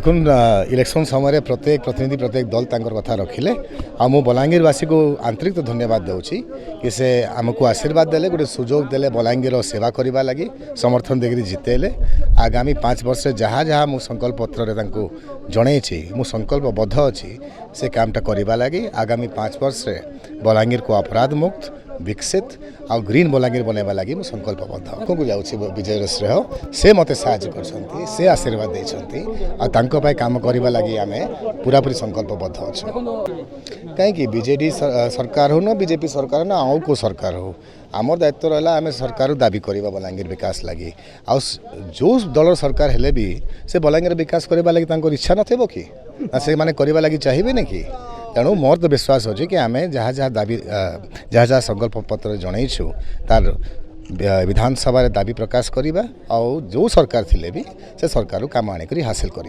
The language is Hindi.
देखुन इलेक्शन समय प्रत्येक प्रतिनिधि प्रत्येक दल तांकर कथा रखिले मु बलांगीरवासी को आंतरिक तो धन्यवाद दूची कि से आमको आशीर्वाद देले गोटे सुजोग देले बलांगीर सेवा करने लगी समर्थन देकर जितेले आगामी 5 वर्ष जहाँ जहाँ मु संकल्प पत्र जनई मु संकल्पबद्ध अच्छी से कामटा करने लगी आगामी 5 वर्ष बलांगीर को अपराध मुक्त विकसित आ ग्रीन बलांगीर बनवा लगी मुझे संकल्पबद्ध को जाऊँगी विजय श्रेय से मत साहय कर आशीर्वाद देते काम करने लगी आम पूरापूरी संकल्पबद्ध अच्छा कहीं बीजेडी सरकार हो ना बीजेपी सरकार ना आउ को सरकार हो आम दायित्व रहा आम सरकार दाबी करवा बलांगीर विकास लगी आ जो दल सरकार हेले भी से बलांगीर विकास करने लगी इच्छा नथिबो कि से माने करने लगी चाहिए ना कि तेणु मोर तो विश्वास हो कि आम जहाँ जहाँ दाबी जहाँ जहाँ संकल्प पत्र जनईछु तार विधानसभा दाबी प्रकाश करवा और जो सरकार थिले भी से सरकार काम आनिक हासिल कर।